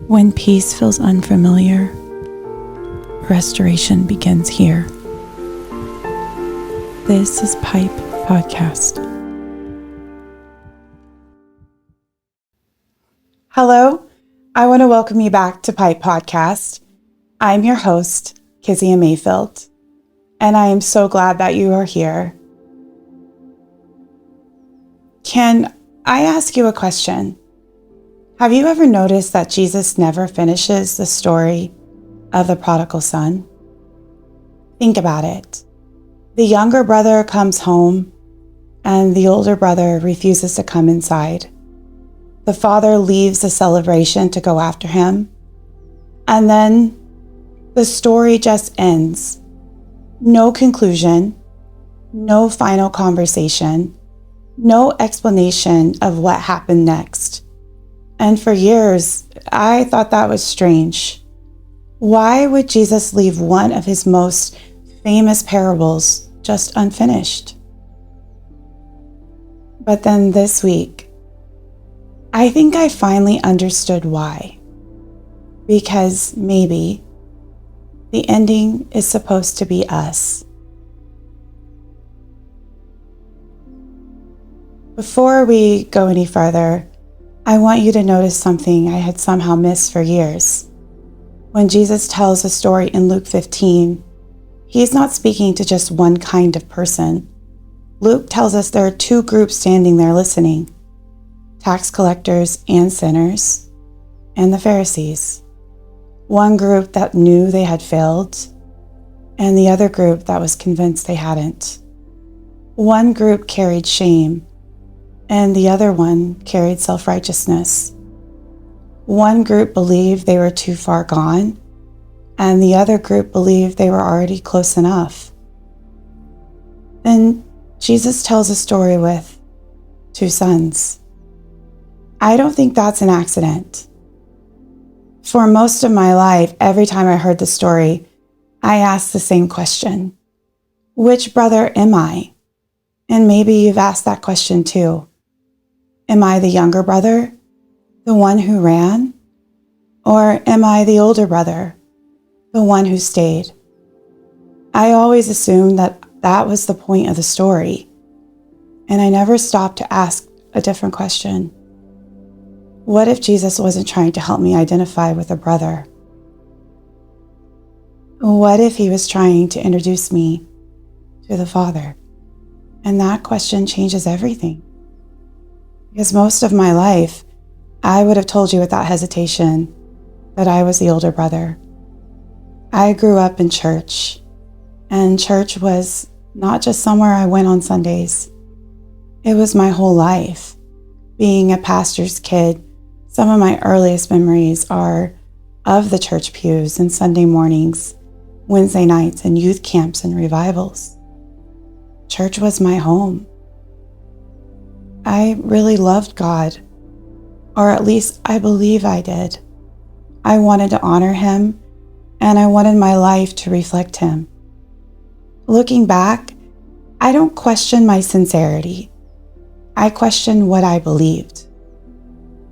When peace feels unfamiliar, restoration begins here. This is P.I.P.E Podcast. Hello, I want to welcome you back to P.I.P.E Podcast. I'm your host, Kezia Mayfield, and I am so glad that you are here. Can I ask you a question? Have you ever noticed that Jesus never finishes the story of the prodigal son? Think about it. The younger brother comes home, and the older brother refuses to come inside. The father leaves the celebration to go after him, and then the story just ends. No conclusion, no final conversation, no explanation of what happened next. And for years, I thought that was strange. Why would Jesus leave one of his most famous parables just unfinished? But then this week, I think I finally understood why. Because maybe the ending is supposed to be us. Before we go any further, I want you to notice something I had somehow missed for years. When Jesus tells a story in Luke 15, he's not speaking to just one kind of person. Luke tells us there are two groups standing there listening: tax collectors and sinners, and the Pharisees. One group that knew they had failed, and the other group that was convinced they hadn't. One group carried shame, and the other one carried self-righteousness. One group believed they were too far gone, and the other group believed they were already close enough. Then Jesus tells a story with two sons. I don't think that's an accident. For most of my life, every time I heard the story, I asked the same question: which brother am I? And maybe you've asked that question too. Am I the younger brother, the one who ran? Or am I the older brother, the one who stayed? I always assumed that that was the point of the story, and I never stopped to ask a different question. What if Jesus wasn't trying to help me identify with a brother? What if he was trying to introduce me to the Father? And that question changes everything. Because most of my life, I would have told you without hesitation that I was the older brother. I grew up in church, and church was not just somewhere I went on Sundays. It was my whole life. Being a pastor's kid, some of my earliest memories are of the church pews and Sunday mornings, Wednesday nights, and youth camps and revivals. Church was my home. I really loved God, or at least I believe I did. I wanted to honor him, and I wanted my life to reflect him. Looking back, I don't question my sincerity. I question what I believed.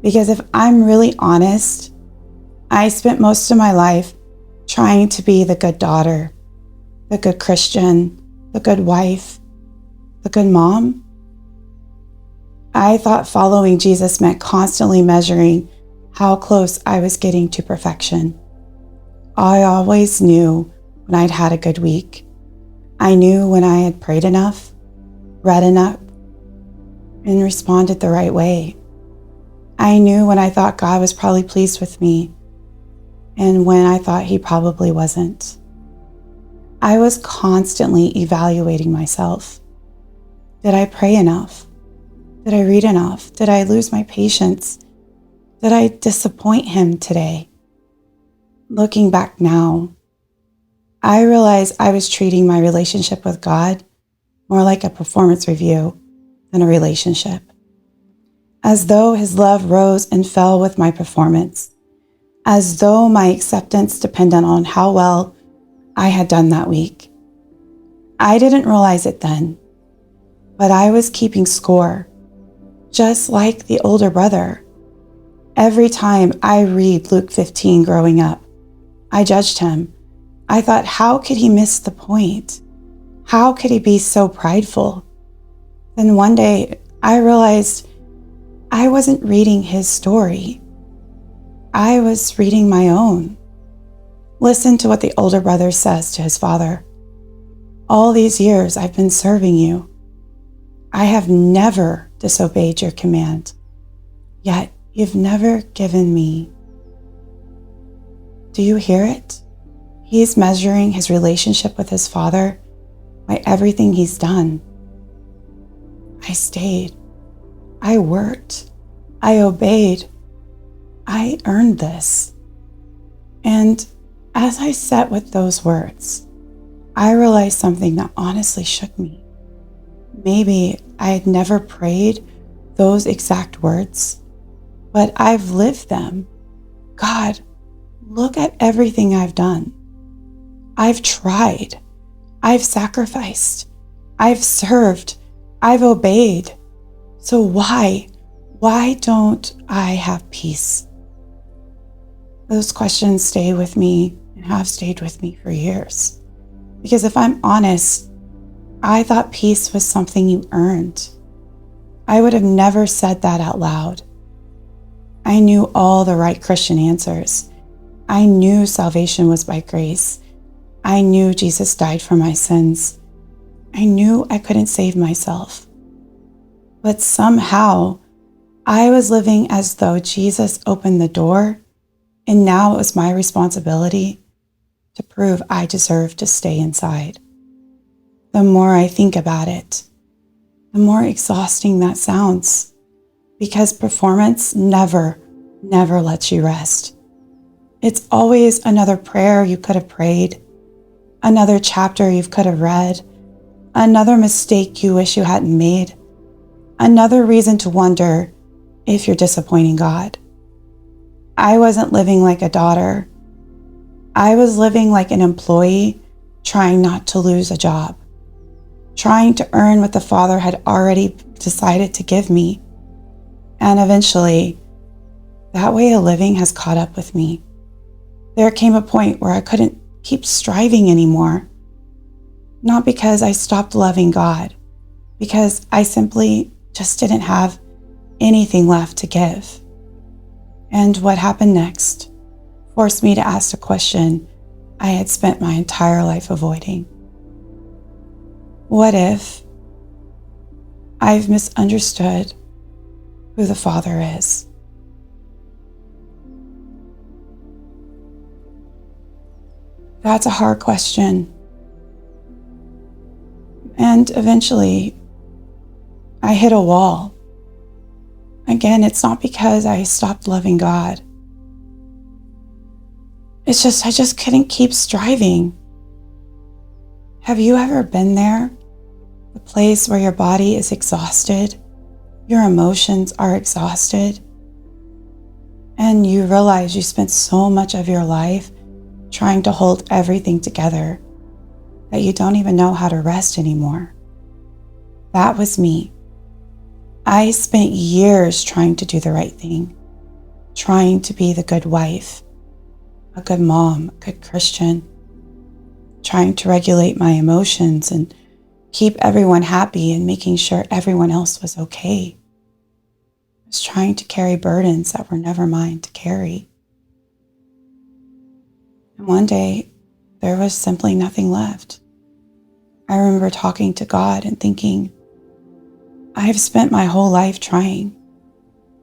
Because if I'm really honest, I spent most of my life trying to be the good daughter, the good Christian, the good wife, the good mom. I thought following Jesus meant constantly measuring how close I was getting to perfection. I always knew when I'd had a good week. I knew when I had prayed enough, read enough, and responded the right way. I knew when I thought God was probably pleased with me, and when I thought he probably wasn't. I was constantly evaluating myself. Did I pray enough? Did I read enough? Did I lose my patience? Did I disappoint him today? Looking back now, I realize I was treating my relationship with God more like a performance review than a relationship. As though his love rose and fell with my performance. As though my acceptance depended on how well I had done that week. I didn't realize it then, but I was keeping score, just like the older brother. Every time I read Luke 15 growing up, I judged him. I thought, how could he miss the point? How could he be so prideful? Then one day I realized I wasn't reading his story. I was reading my own. Listen to what the older brother says to his father. All these years I've been serving you. I have never disobeyed your command, yet you've never given me. Do you hear it? He's measuring his relationship with his father by everything he's done. I stayed. I worked. I obeyed. I earned this. And as I sat with those words, I realized something that honestly shook me. Maybe I had never prayed those exact words, but I've lived them. God, look at everything I've done. I've tried. I've sacrificed. I've served. I've obeyed. So why don't I have peace? Those questions stay with me and have stayed with me for years. Because if I'm honest, I thought peace was something you earned. I would have never said that out loud. I knew all the right Christian answers. I knew salvation was by grace. I knew Jesus died for my sins. I knew I couldn't save myself. But somehow, I was living as though Jesus opened the door, and now it was my responsibility to prove I deserve to stay inside. The more I think about it, the more exhausting that sounds, because performance never lets you rest. It's always another prayer you could have prayed, another chapter you could have read, another mistake you wish you hadn't made, another reason to wonder if you're disappointing God. I wasn't living like a daughter. I was living like an employee trying not to lose a job, trying to earn what the Father had already decided to give me. And eventually, that way of living has caught up with me. There came a point where I couldn't keep striving anymore. Not because I stopped loving God, because I simply just didn't have anything left to give. And what happened next forced me to ask a question I had spent my entire life avoiding. What if I've misunderstood who the Father is? That's a hard question. And eventually, I hit a wall. Again, it's not because I stopped loving God. It's just, I just couldn't keep striving. Have you ever been there? The place where your body is exhausted, your emotions are exhausted, and you realize you spent so much of your life trying to hold everything together that you don't even know how to rest anymore. That was me. I spent years trying to do the right thing, trying to be the good wife, a good mom, a good Christian, trying to regulate my emotions and keep everyone happy and making sure everyone else was okay. I was trying to carry burdens that were never mine to carry. And one day, there was simply nothing left. I remember talking to God and thinking, I've spent my whole life trying.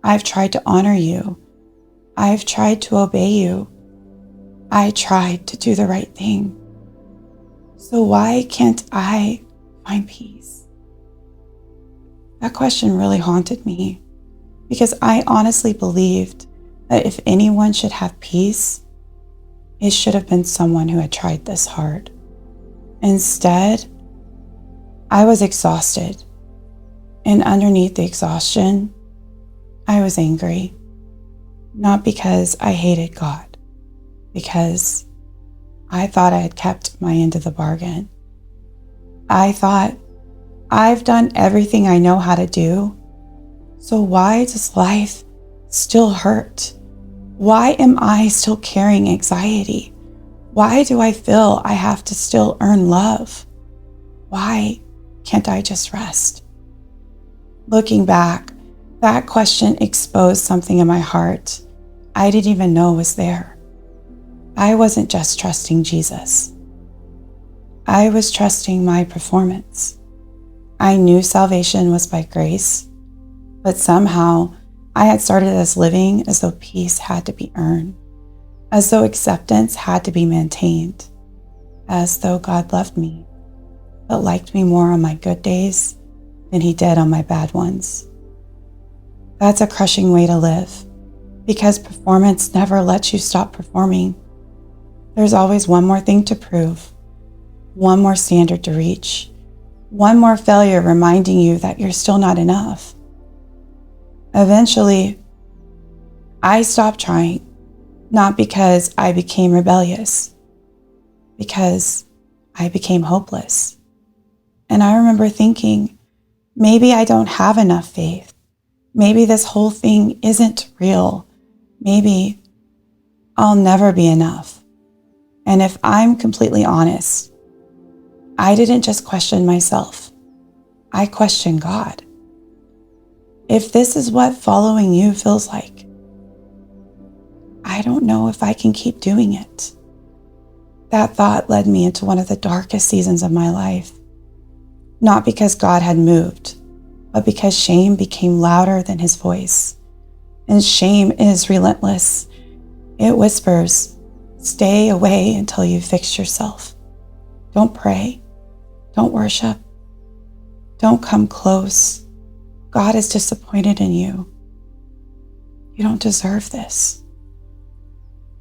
I've tried to honor you. I've tried to obey you. I tried to do the right thing. So why can't I find peace? That question really haunted me because I honestly believed that if anyone should have peace, it should have been someone who had tried this hard. Instead, I was exhausted. And underneath the exhaustion, I was angry. Not because I hated God, because I thought I had kept my end of the bargain. I thought, I've done everything I know how to do, so why does life still hurt? Why am I still carrying anxiety? Why do I feel I have to still earn love? Why can't I just rest? Looking back, that question exposed something in my heart I didn't even know was there. I wasn't just trusting Jesus. I was trusting my performance. I knew salvation was by grace, but somehow I had started as living as though peace had to be earned, as though acceptance had to be maintained, as though God loved me, but liked me more on my good days than he did on my bad ones. That's a crushing way to live, because performance never lets you stop performing. There's always one more thing to prove, one more standard to reach, one more failure reminding you that you're still not enough. Eventually, I stopped trying, not because I became rebellious, because I became hopeless. And I remember thinking, maybe I don't have enough faith. Maybe this whole thing isn't real. Maybe I'll never be enough. And if I'm completely honest, I didn't just question myself. I questioned God. If this is what following you feels like, I don't know if I can keep doing it. That thought led me into one of the darkest seasons of my life. Not because God had moved, but because shame became louder than his voice. And shame is relentless. It whispers, stay away until you fix yourself. Don't pray. Don't worship. Don't come close. God is disappointed in you. You don't deserve this.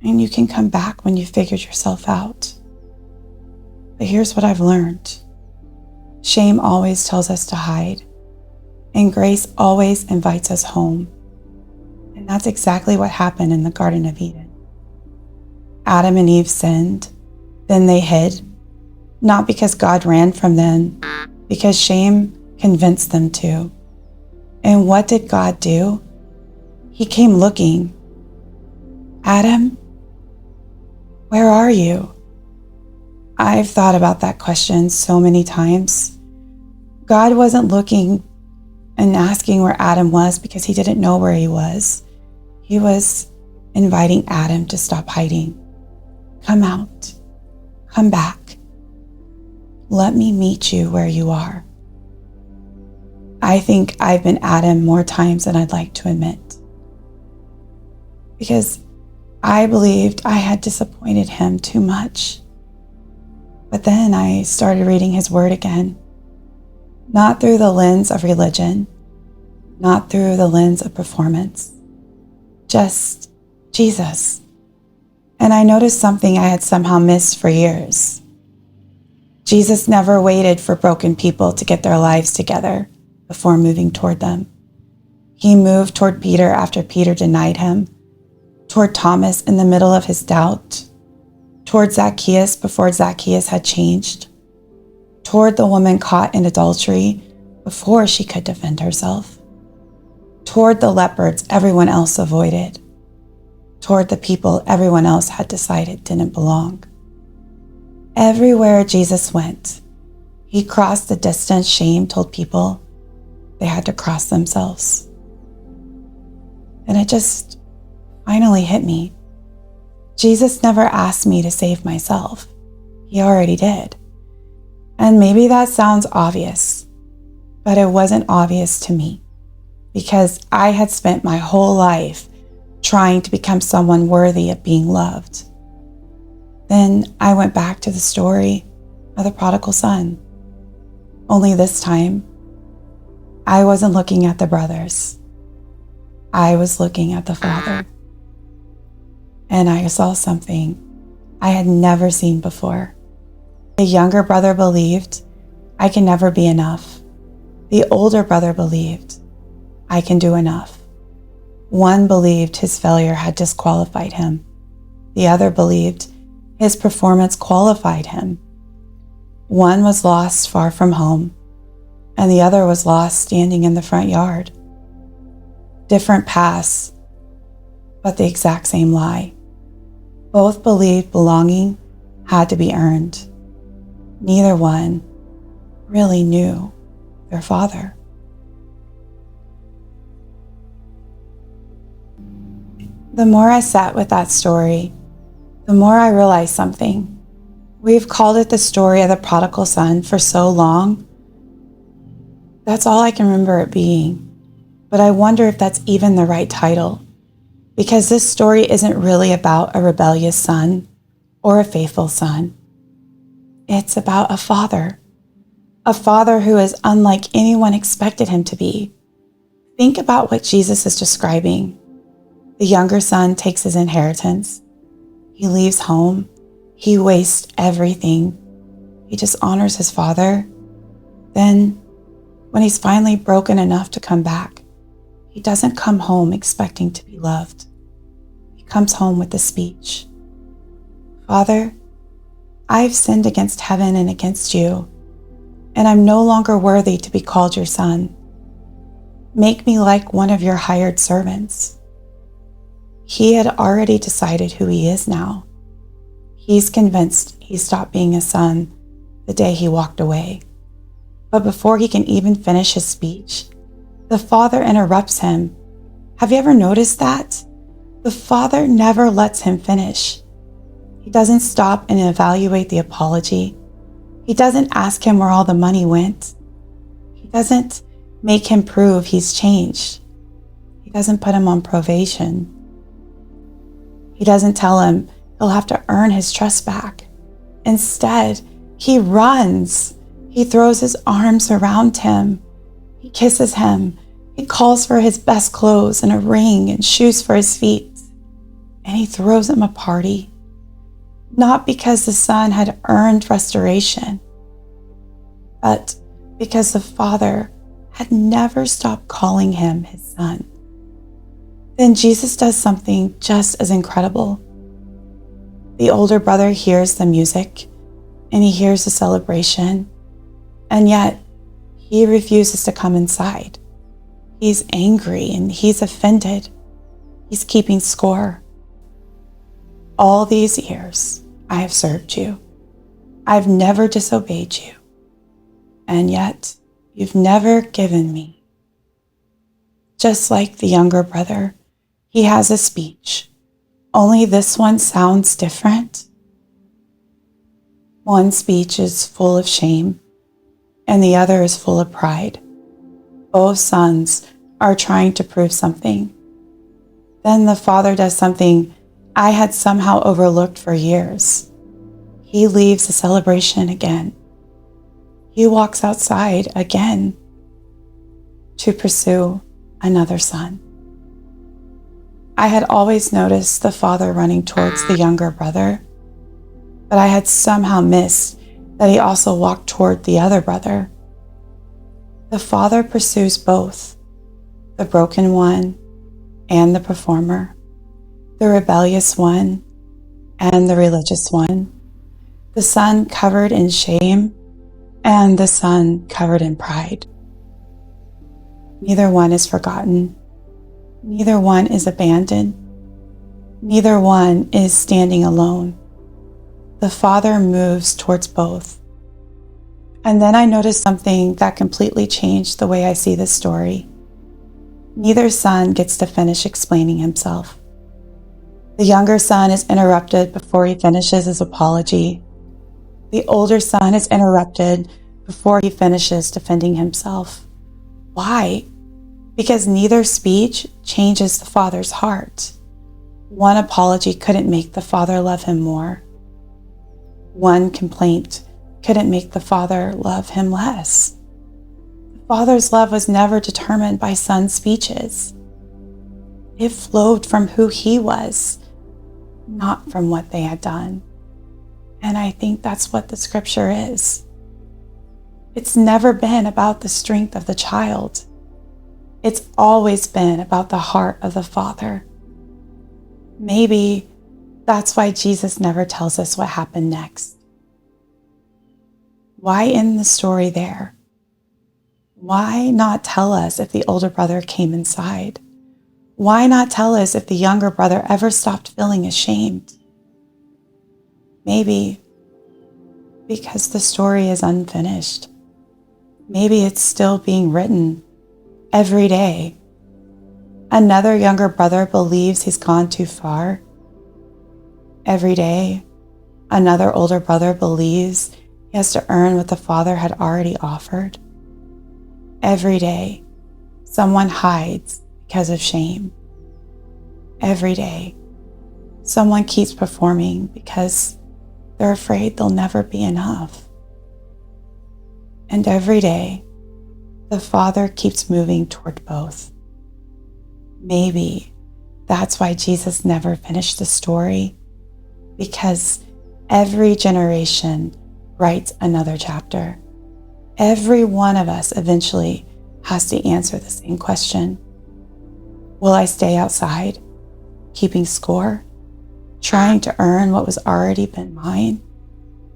And you can come back when you figured yourself out. But here's what I've learned. Shame always tells us to hide, and grace always invites us home. And that's exactly what happened in the Garden of Eden. Adam and Eve sinned, then they hid, not because God ran from them, because shame convinced them to. And what did God do? He came looking. Adam, where are you? I've thought about that question so many times. God wasn't looking and asking where Adam was because he didn't know where he was. He was inviting Adam to stop hiding. Come out. Come back. Let me meet you where you are. I think I've been Adam more times than I'd like to admit, because I believed I had disappointed him too much. But then I started reading his word again, not through the lens of religion, not through the lens of performance, just Jesus. And I noticed something I had somehow missed for years. Jesus never waited for broken people to get their lives together before moving toward them. He moved toward Peter after Peter denied him, toward Thomas in the middle of his doubt, toward Zacchaeus before Zacchaeus had changed, toward the woman caught in adultery before she could defend herself, toward the leopards everyone else avoided, toward the people everyone else had decided didn't belong. Everywhere Jesus went, he crossed the distance shame told people they had to cross themselves. And it just finally hit me. Jesus never asked me to save myself. He already did. And maybe that sounds obvious, but it wasn't obvious to me, because I had spent my whole life trying to become someone worthy of being loved. Then I went back to the story of the prodigal son. Only this time, I wasn't looking at the brothers. I was looking at the Father. And I saw something I had never seen before. The younger brother believed, I can never be enough. The older brother believed, I can do enough. One believed his failure had disqualified him. The other believed his performance qualified him. One was lost far from home, and the other was lost standing in the front yard. Different paths, but the exact same lie. Both believed belonging had to be earned. Neither one really knew their father. The more I sat with that story, the more I realized something. We've called it the story of the prodigal son for so long. That's all I can remember it being. But I wonder if that's even the right title, because this story isn't really about a rebellious son or a faithful son. It's about a father who is unlike anyone expected him to be. Think about what Jesus is describing. The younger son takes his inheritance. He leaves home. He wastes everything. He dishonors his father. Then, when he's finally broken enough to come back, he doesn't come home expecting to be loved. He comes home with the speech, "Father, I've sinned against heaven and against you, and I'm no longer worthy to be called your son. Make me like one of your hired servants." He had already decided who he is now. He's convinced he stopped being a son the day he walked away. But before he can even finish his speech, the father interrupts him. Have you ever noticed that? The father never lets him finish. He doesn't stop and evaluate the apology. He doesn't ask him where all the money went. He doesn't make him prove he's changed. He doesn't put him on probation. He doesn't tell him he'll have to earn his trust back. Instead, he runs. He throws his arms around him. He kisses him. He calls for his best clothes and a ring and shoes for his feet. And he throws him a party. Not because the son had earned restoration, but because the father had never stopped calling him his son. Then Jesus does something just as incredible. The older brother hears the music and he hears the celebration, and yet he refuses to come inside. He's angry and he's offended. He's keeping score. All these years I have served you. I've never disobeyed you. And yet you've never given me. Just like the younger brother, he has a speech. Only this one sounds different. One speech is full of shame, and the other is full of pride. Both sons are trying to prove something. Then the father does something I had somehow overlooked for years. He leaves the celebration again. He walks outside again to pursue another son. I had always noticed the father running towards the younger brother, but I had somehow missed that he also walked toward the other brother. The father pursues both, the broken one and the performer, the rebellious one and the religious one, the son covered in shame and the son covered in pride. Neither one is forgotten. Neither one is abandoned. Neither one is standing alone. The father moves towards both. And then I noticed something that completely changed the way I see this story. Neither son gets to finish explaining himself. The younger son is interrupted before he finishes his apology. The older son is interrupted before he finishes defending himself. Why? Because neither speech changes the father's heart. One apology couldn't make the father love him more. One complaint couldn't make the father love him less. The father's love was never determined by son's speeches. It flowed from who he was, not from what they had done. And I think that's what the scripture is. It's never been about the strength of the child. It's always been about the heart of the father. Maybe that's why Jesus never tells us what happened next. Why end the story there? Why not tell us if the older brother came inside? Why not tell us if the younger brother ever stopped feeling ashamed? Maybe because the story is unfinished. Maybe it's still being written every day. Another younger brother believes he's gone too far. Every day, another older brother believes he has to earn what the father had already offered. Every day, someone hides because of shame. Every day, someone keeps performing because they're afraid they'll never be enough. And every day, the Father keeps moving toward both. Maybe that's why Jesus never finished the story, because every generation writes another chapter. Every one of us eventually has to answer the same question. Will I stay outside, keeping score, trying to earn what was already been mine?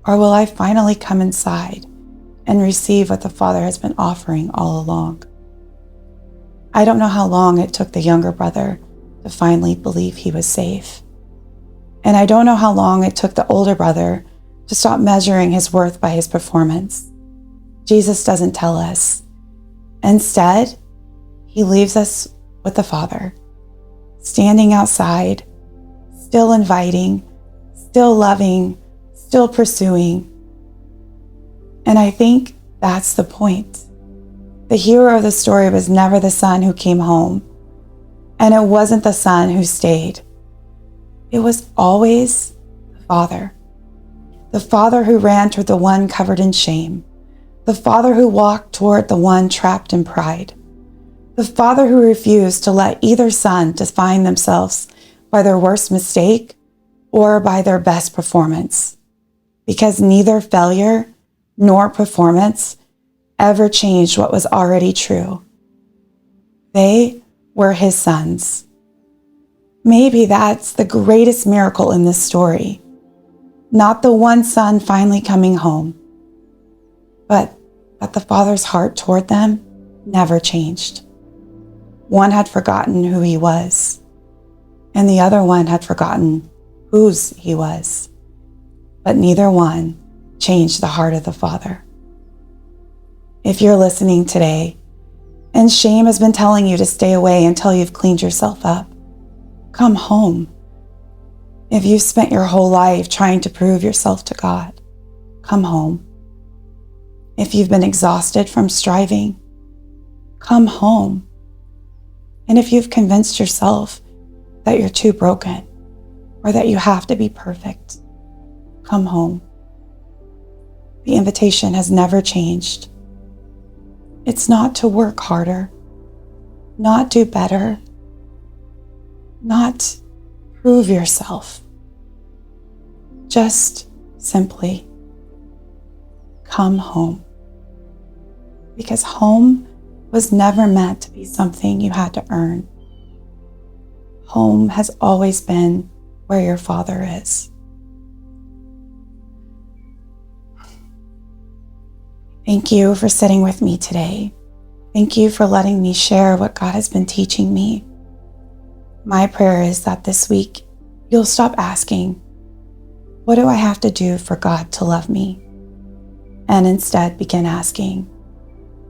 Or will I finally come inside and receive what the Father has been offering all along? I don't know how long it took the younger brother to finally believe he was safe. And I don't know how long it took the older brother to stop measuring his worth by his performance. Jesus doesn't tell us. Instead, he leaves us with the Father, standing outside, still inviting, still loving, still pursuing. And I think that's the point. The hero of the story was never the son who came home, and it wasn't the son who stayed. It was always the Father. The Father who ran toward the one covered in shame. The Father who walked toward the one trapped in pride. The Father who refused to let either son define themselves by their worst mistake or by their best performance, because neither failure nor performance ever changed what was already true. They were his sons. Maybe that's the greatest miracle in this story. Not the one son finally coming home, but that the Father's heart toward them never changed. One had forgotten who he was, and the other one had forgotten whose he was. But neither one changed the heart of the Father. If you're listening today, and shame has been telling you to stay away until you've cleaned yourself up, come home. If you've spent your whole life trying to prove yourself to God, come home. If you've been exhausted from striving, come home. And if you've convinced yourself that you're too broken or that you have to be perfect, come home. The invitation has never changed. It's not to work harder, not do better, not prove yourself. Just simply come home. Because home was never meant to be something you had to earn. Home has always been where your Father is. Thank you for sitting with me today. Thank you for letting me share what God has been teaching me. My prayer is that this week you'll stop asking, what do I have to do for God to love me? And instead begin asking,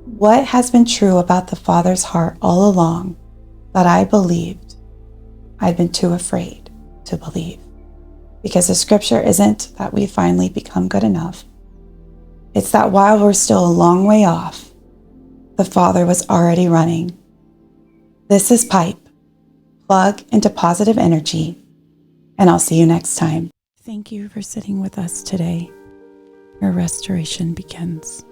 what has been true about the Father's heart all along that I believed I'd been too afraid to believe? Because the scripture isn't that we finally become good enough. It's that while we're still a long way off, the Father was already running. This is P.I.P.E. Plug into positive energy, and I'll see you next time. Thank you for sitting with us today, where restoration begins.